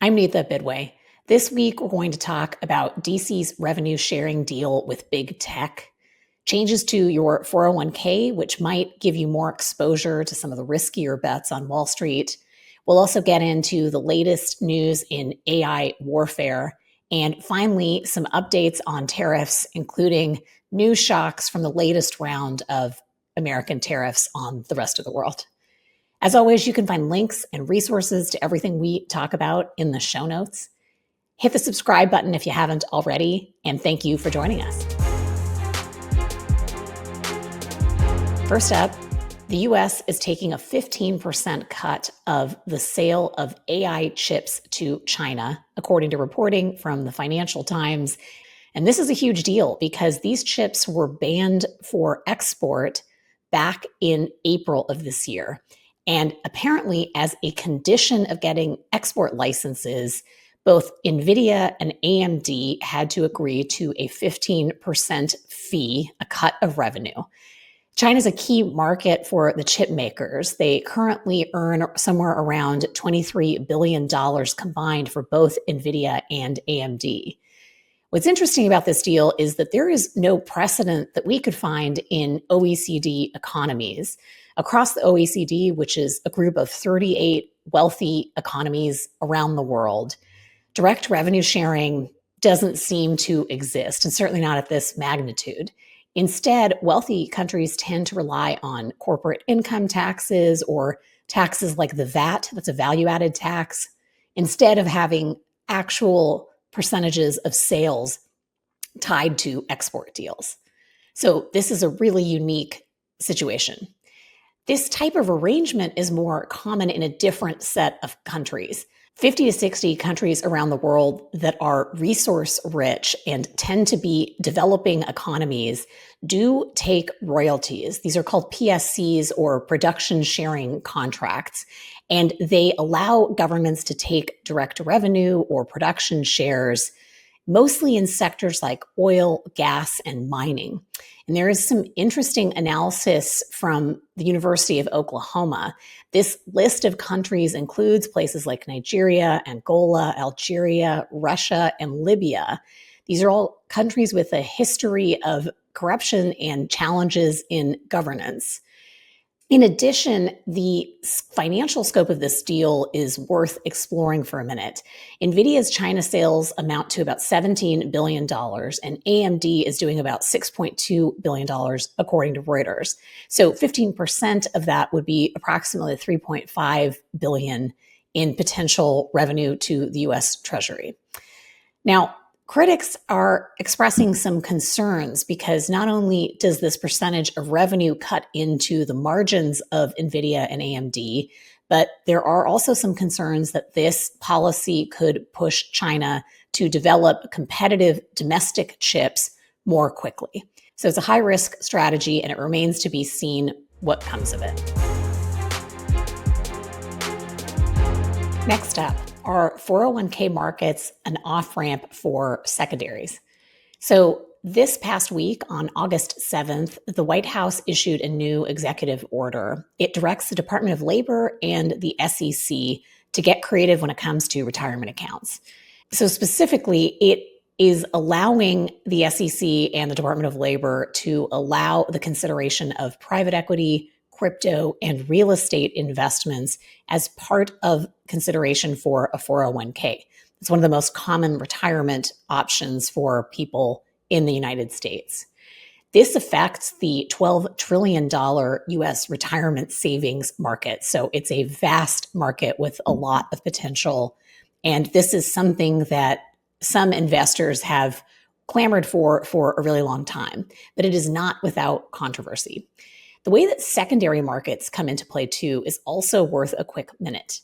I'm Neetha Bidway. This week, we're going to talk about DC's revenue sharing deal with big tech, changes to your 401k, which might give you more exposure to some of the riskier bets on Wall Street. We'll also get into the latest news in AI warfare, and finally, some updates on tariffs, including new shocks from the latest round of American tariffs on the rest of the world. As always, you can find links and resources to everything we talk about in the show notes. Hit the subscribe button if you haven't already, and thank you for joining us. First up, the US is taking a 15% cut of the sale of AI chips to China, according to reporting from the Financial Times. And this is a huge deal because these chips were banned for export back in April of this year. And apparently, as a condition of getting export licenses, both Nvidia and AMD had to agree to a 15% fee, a cut of revenue. China is a key market for the chip makers. They currently earn somewhere around $23 billion combined for both Nvidia and AMD. What's interesting about this deal is that there is no precedent that we could find in OECD economies. Across the OECD, which is a group of 38 wealthy economies around the world, direct revenue sharing doesn't seem to exist, and certainly not at this magnitude. Instead, wealthy countries tend to rely on corporate income taxes or taxes like the VAT, that's a value-added tax, instead of having actual percentages of sales tied to export deals. So this is a really unique situation. This type of arrangement is more common in a different set of countries. 50 to 60 countries around the world that are resource rich and tend to be developing economies do take royalties. These are called PSCs, or production sharing contracts, and they allow governments to take direct revenue or production shares, mostly in sectors like oil, gas, and mining. And there is some interesting analysis from the University of Oklahoma. This list of countries includes places like Nigeria, Angola, Algeria, Russia, and Libya. These are all countries with a history of corruption and challenges in governance. In addition, the financial scope of this deal is worth exploring for a minute. Nvidia's China sales amount to about $17 billion, and AMD is doing about $6.2 billion, according to Reuters. So 15% of that would be approximately $3.5 billion in potential revenue to the US Treasury. Now, critics are expressing some concerns because not only does this percentage of revenue cut into the margins of Nvidia and AMD, but there are also some concerns that this policy could push China to develop competitive domestic chips more quickly. So it's a high-risk strategy, and it remains to be seen what comes of it. Next up, are 401k markets an off-ramp for secondaries? So this past week, on August 7th, the White House issued a new executive order. It directs the Department of Labor and the SEC to get creative when it comes to retirement accounts. So specifically, it is allowing the SEC and the Department of Labor to allow the consideration of private equity, crypto, and real estate investments as part of consideration for a 401k. It's one of the most common retirement options for people in the United States. This affects the $12 trillion US retirement savings market. So it's a vast market with a lot of potential. And this is something that some investors have clamored for a really long time, but it is not without controversy. The way that secondary markets come into play too is also worth a quick minute.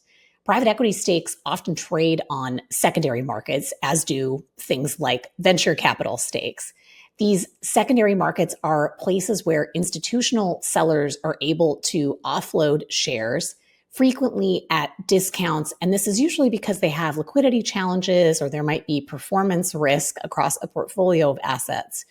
Private equity stakes often trade on secondary markets, as do things like venture capital stakes. These secondary markets are places where institutional sellers are able to offload shares, frequently at discounts, and this is usually because they have liquidity challenges or there might be performance risk across a portfolio of assets.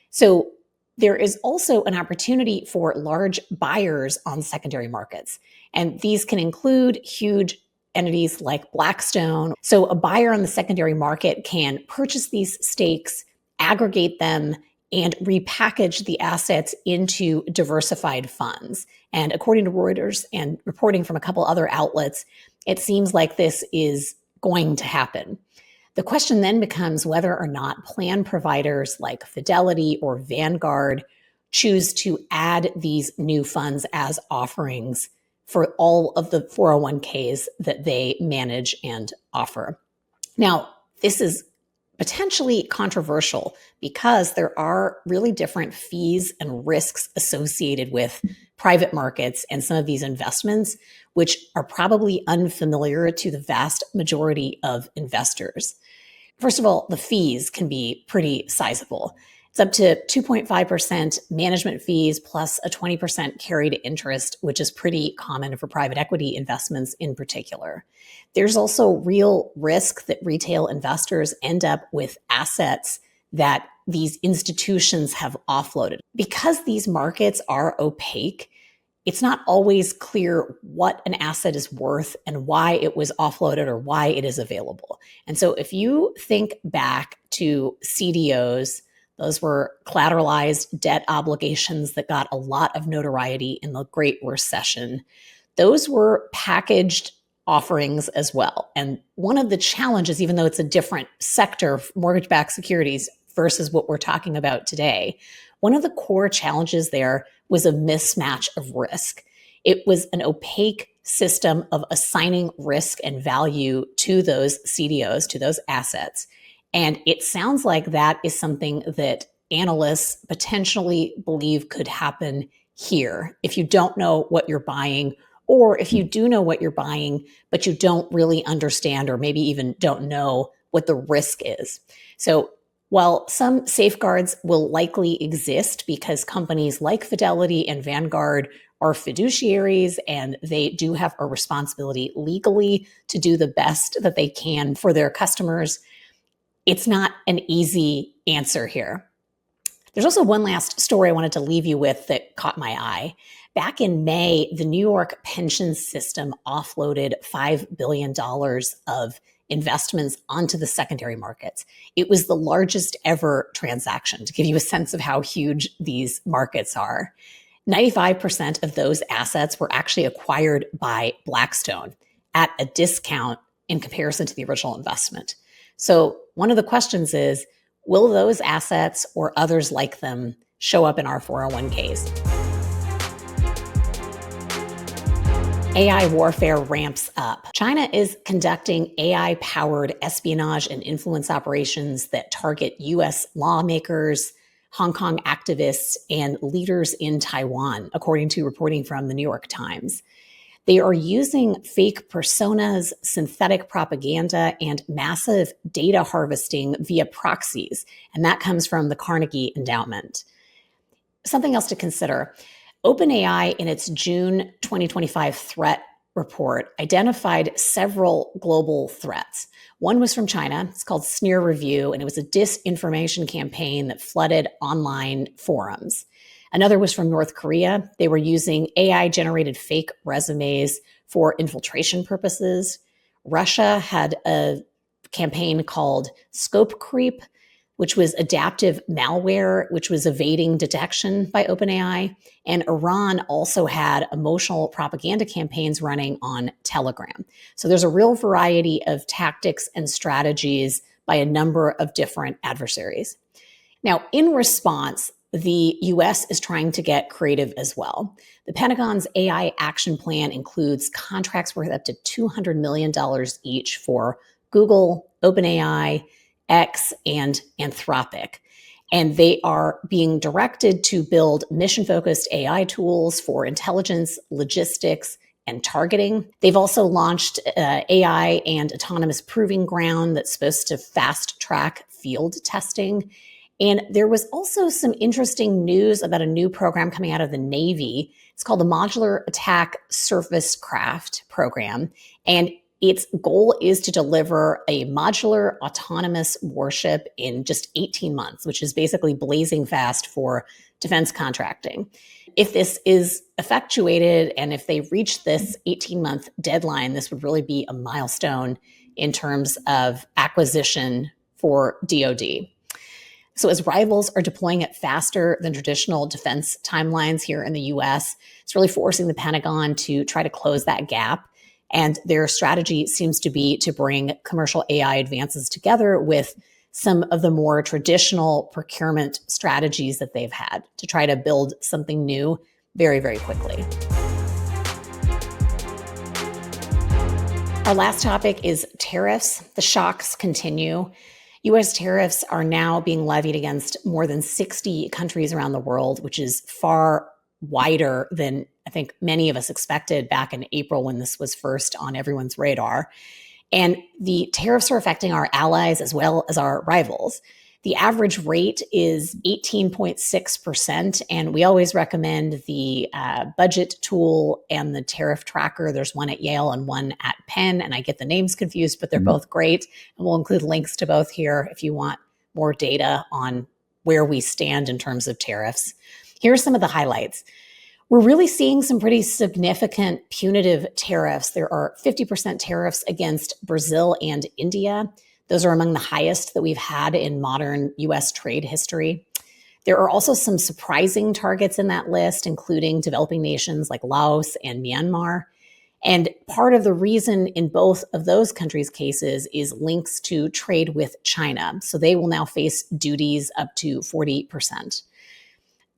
So there is also an opportunity for large buyers on secondary markets, and these can include huge entities like Blackstone. So a buyer on the secondary market can purchase these stakes, aggregate them, and repackage the assets into diversified funds. And according to Reuters and reporting from a couple other outlets, it seems like this is going to happen. The question then becomes whether or not plan providers like Fidelity or Vanguard choose to add these new funds as offerings for all of the 401ks that they manage and offer. Now, this is potentially controversial because there are really different fees and risks associated with private markets and some of these investments, which are probably unfamiliar to the vast majority of investors. First of all, the fees can be pretty sizable. It's up to 2.5% management fees plus a 20% carried interest, which is pretty common for private equity investments in particular. There's also real risk that retail investors end up with assets that these institutions have offloaded. Because these markets are opaque, it's not always clear what an asset is worth and why it was offloaded or why it is available. And so if you think back to CDOs, those were collateralized debt obligations that got a lot of notoriety in the Great Recession. Those were packaged offerings as well. And one of the challenges, even though it's a different sector, mortgage-backed securities versus what we're talking about today, one of the core challenges there was a mismatch of risk. It was an opaque system of assigning risk and value to those CDOs, to those assets. And it sounds like that is something that analysts potentially believe could happen here if you don't know what you're buying, or if you do know what you're buying, but you don't really understand or maybe even don't know what the risk is. So while some safeguards will likely exist because companies like Fidelity and Vanguard are fiduciaries and they do have a responsibility legally to do the best that they can for their customers, it's not an easy answer here. There's also one last story I wanted to leave you with that caught my eye. Back in May, the New York pension system offloaded $5 billion of investments onto the secondary markets. It was the largest ever transaction, to give you a sense of how huge these markets are. 95% of those assets were actually acquired by Blackstone at a discount in comparison to the original investment. So one of the questions is, will those assets or others like them show up in our 401ks? AI warfare ramps up. China is conducting AI-powered espionage and influence operations that target US lawmakers, Hong Kong activists, and leaders in Taiwan, according to reporting from the New York Times. They are using fake personas, synthetic propaganda, and massive data harvesting via proxies. And that comes from the Carnegie Endowment. Something else to consider. OpenAI, in its June 2025 threat report, identified several global threats. One was from China. It's called Smear Review, and it was a disinformation campaign that flooded online forums. Another was from North Korea. They were using AI-generated fake resumes for infiltration purposes. Russia had a campaign called Scope Creep, which was adaptive malware, which was evading detection by OpenAI. And Iran also had emotional propaganda campaigns running on Telegram. So there's a real variety of tactics and strategies by a number of different adversaries. Now, in response, the US is trying to get creative as well. The Pentagon's AI action plan includes contracts worth up to $200 million each for Google, OpenAI, X, and Anthropic. And they are being directed to build mission-focused AI tools for intelligence, logistics, and targeting. They've also launched AI and autonomous proving ground that's supposed to fast-track field testing. And there was also some interesting news about a new program coming out of the Navy. It's called the Modular Attack Surface Craft Program. And its goal is to deliver a modular autonomous warship in just 18 months, which is basically blazing fast for defense contracting. if this is effectuated and if they reach this 18-month deadline, this would really be a milestone in terms of acquisition for DoD. So as rivals are deploying it faster than traditional defense timelines here in the US, it's really forcing the Pentagon to try to close that gap. And their strategy seems to be to bring commercial AI advances together with some of the more traditional procurement strategies that they've had to try to build something new very, very quickly. Our last topic is tariffs. The shocks continue. US tariffs are now being levied against more than 60 countries around the world, which is far wider than I think many of us expected back in April when this was first on everyone's radar. And the tariffs are affecting our allies as well as our rivals. The average rate is 18.6%, and we always recommend the budget tool and the tariff tracker. There's one at Yale and one at Penn, and I get the names confused, but they're both great. And we'll include links to both here if you want more data on where we stand in terms of tariffs. Here are some of the highlights. We're really seeing some pretty significant punitive tariffs. There are 50% tariffs against Brazil and India. Those are among the highest that we've had in modern US trade history. There are also some surprising targets in that list, including developing nations like Laos and Myanmar. And part of the reason in both of those countries' cases is links to trade with China. So they will now face duties up to 40%.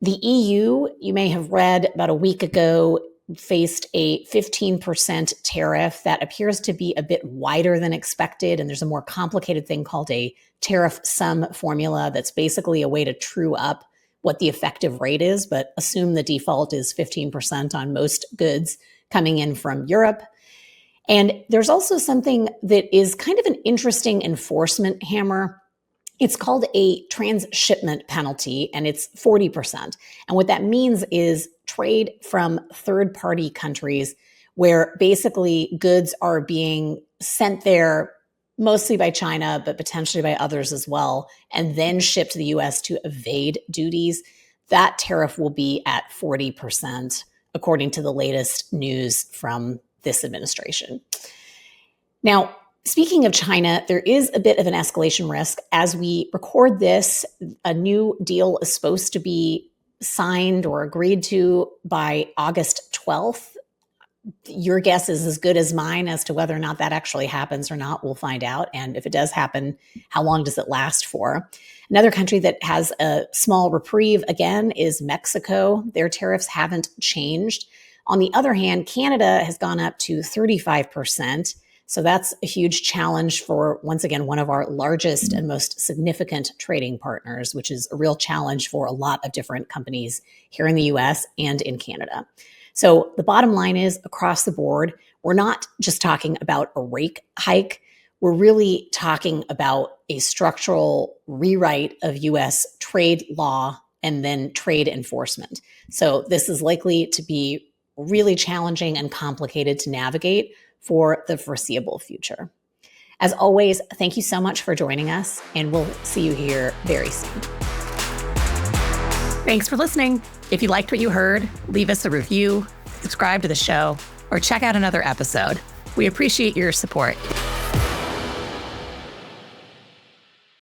The EU, you may have read about a week ago, faced a 15% tariff that appears to be a bit wider than expected. And there's a more complicated thing called a tariff sum formula that's basically a way to true up what the effective rate is, but assume the default is 15% on most goods coming in from Europe. And there's also something that is kind of an interesting enforcement hammer. It's called a transshipment penalty, and it's 40%. And what that means is trade from third-party countries where basically goods are being sent there mostly by China, but potentially by others as well, and then shipped to the US to evade duties. That tariff will be at 40%, according to the latest news from this administration. Now, speaking of China, there is a bit of an escalation risk. As we record this, a new deal is supposed to be signed or agreed to by August 12th. Your guess is as good as mine as to whether or not that actually happens or not. We'll find out. And if it does happen, how long does it last for? Another country that has a small reprieve, again, is Mexico. Their tariffs haven't changed. On the other hand, Canada has gone up to 35%. So that's a huge challenge for, once again, one of our largest and most significant trading partners, which is a real challenge for a lot of different companies here in the US and in Canada. So the bottom line is, across the board, we're not just talking about a rate hike. We're really talking about a structural rewrite of US trade law and then trade enforcement. So this is likely to be really challenging and complicated to navigate for the foreseeable future. As always, thank you so much for joining us, and we'll see you here very soon. Thanks for listening. If you liked what you heard, leave us a review, subscribe to the show, or check out another episode. We appreciate your support.